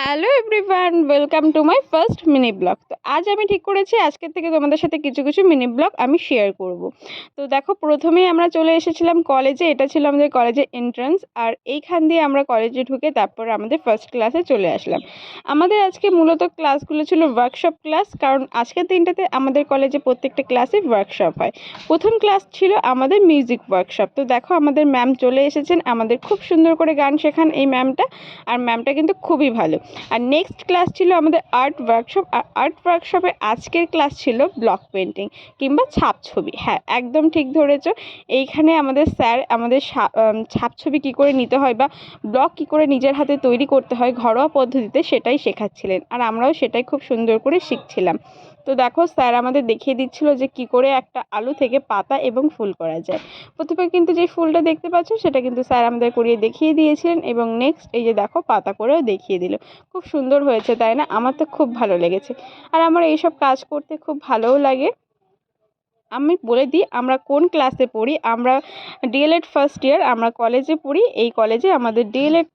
Hello everyone, welcome to my first mini blog. তো আজ আমি ঠিক করেছি আজকের থেকে তোমাদের সাথে কিছু কিছু মিনি ব্লগ আমি শেয়ার করব। তো দেখো, প্রথমেই আমরা চলে এসেছিলাম কলেজে। এটা ছিল আমাদের কলেজের এন্ট্রান্স, আর এইখান দিয়ে আমরা কলেজে ঢুকে তারপর আমাদের ফার্স্ট ক্লাসে চলে আসলাম। আমাদের আজকে মূলত ক্লাসগুলো ছিল ওয়ার্কশপ ক্লাস, কারণ আজকের দিনটাতে আমাদের কলেজে প্রত্যেকটা ক্লাসে ওয়ার্কশপ হয়। প্রথম ক্লাস ছিল আমাদের মিউজিক ওয়ার্কশপ। তো দেখো, আমাদের ম্যাম চলে এসেছেন, আমাদের খুব সুন্দর করে গান শেখান এই ম্যামটা, আর ম্যামটা কিন্তু খুবই ভালো। আর নেক্সট ক্লাস ছিল আমাদের আর্ট ওয়ার্কশপ, আর আর্ট ওয়ার্কশপে আজকের ক্লাস ছিল ব্লক পেন্টিং কিংবা ছাপ ছবি। হ্যাঁ, একদম ঠিক ধরেছ। এইখানে আমাদের স্যার আমাদের ছাপ ছবি কী করে নিতে হয় বা ব্লক কী করে নিজের হাতে তৈরি করতে হয় ঘরোয়া পদ্ধতিতে, সেটাই শেখাচ্ছিলেন, আর আমরাও সেটাই খুব সুন্দর করে শিখছিলাম। তো দেখো, স্যার আমাদের দেখিয়ে দিচ্ছিল যে কি করে একটা আলু থেকে পাতা এবং ফুল করা যায়। প্রথমে কিন্তু যে ফুলটা দেখতে পাচ্ছ সেটা কিন্তু স্যার আমাদের করিয়ে দেখিয়ে দিয়েছিলেন, এবং নেক্সট এই যে দেখো পাতা করেও দেখিয়ে দিল। খুব সুন্দর হয়েছে, তাই না? আমার তো খুব ভালো লেগেছে, আর আমার এইসব কাজ করতে খুব ভালোও লাগে। আমি বলে দিই আমরা কোন ক্লাসে পড়ি। আমরা ডিএলএড ফার্স্ট ইয়ার, আমরা কলেজে পড়ি। এই কলেজে আমাদের ডিএলএড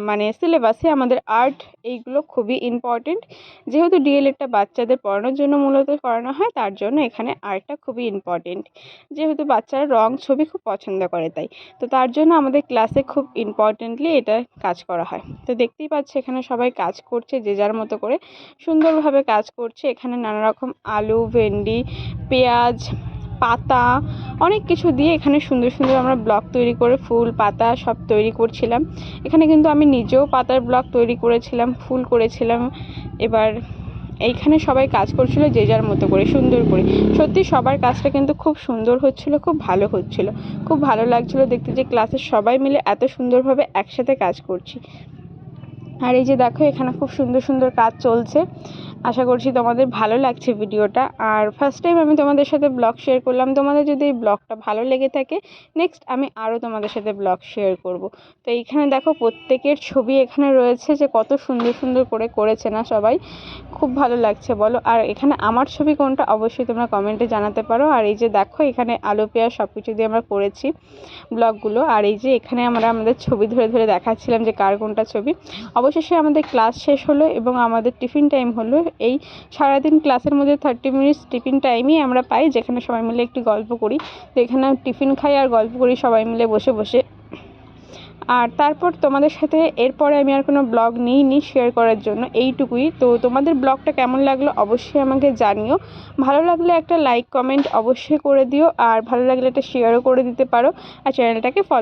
মানে সিলেবাসে আমাদের আর্ট এইগুলো খুবই ইম্পর্টেন্ট। যেহেতু ডিএলএডটা বাচ্চাদের পড়ানোর জন্য মূলত করানো হয়, তার জন্য এখানে আর্টটা খুবই ইম্পর্টেন্ট। যেহেতু বাচ্চারা রং ছবি খুব পছন্দ করে, তাই তো তার জন্য আমাদের ক্লাসে খুব ইম্পর্টেন্টলি এটা কাজ করা হয়। তো দেখতেই পাচ্ছি এখানে সবাই কাজ করছে, যে যার মতো করে সুন্দরভাবে কাজ করছে। এখানে নানা রকম আলু, ভেন্ডি, পেঁয়াজ, পাতা, অনেক কিছু দিয়ে এখানে সুন্দর সুন্দর আমরা ব্লক তৈরি করে ফুল পাতা সব তৈরি করছিলাম। এখানে কিন্তু আমি নিজেও পাতার ব্লক তৈরি করেছিলাম, ফুল করেছিলাম। এবার এইখানে সবাই কাজ করছিল যে যার মতো করে সুন্দর করে। সত্যি সবার কাজটা কিন্তু খুব সুন্দর হচ্ছিল, খুব ভালো হচ্ছিল, খুব ভালো লাগছিল দেখতে যে ক্লাসের সবাই মিলে এত সুন্দরভাবে একসাথে কাজ করছি। আর এই যে দেখো, এখানে খুব সুন্দর সুন্দর কাজ চলছে। আশা করছি তোমাদের ভালো লাগছে ভিডিওটা। আর ফার্স্ট টাইম আমি তোমাদের সাথে ব্লগ শেয়ার করলাম। তোমাদের যদি এই ব্লগটা ভালো লেগে থাকে, নেক্সট আমি আরও তোমাদের সাথে ব্লগ শেয়ার করব। তো এইখানে দেখো প্রত্যেকের ছবি এখানে রয়েছে, যে কত সুন্দর সুন্দর করে করেছে না সবাই। খুব ভালো লাগছে বলো। আর এখানে আমার ছবি কোনটা অবশ্যই তোমরা কমেন্টে জানাতে পারো। আর এই যে দেখো, এখানে আলু পেঁয়াজ সব কিছু দিয়ে আমরা করেছি ব্লগগুলো। আর এই যে এখানে আমরা আমাদের ছবি ধরে ধরে দেখাচ্ছিলাম যে কার কোনটা ছবি। অবশেষে আমাদের ক্লাস শেষ হলো এবং আমাদের টিফিন টাইম হলো। এই সারাদিন ক্লাসের মধ্যে 30 মিনিটস টিফিন টাইমই আমরা পাই, যেখানে সবাই মিলে একটু গল্প করি। তো এখানে টিফিন খাই আর গল্প করি সবাই মিলে বসে বসে। আর তারপর তোমাদের সাথে এরপরে আমি আর কোনো ব্লগ নিইনি শেয়ার করার জন্য, এইটুকুই। তো তোমাদের ব্লগটা কেমন লাগলো অবশ্যই আমাকে জানিও। ভালো লাগলে একটা লাইক কমেন্ট অবশ্যই করে দিও, আর ভালো লাগলে একটা শেয়ারও করে দিতে পারো, আর চ্যানেলটাকে ফলো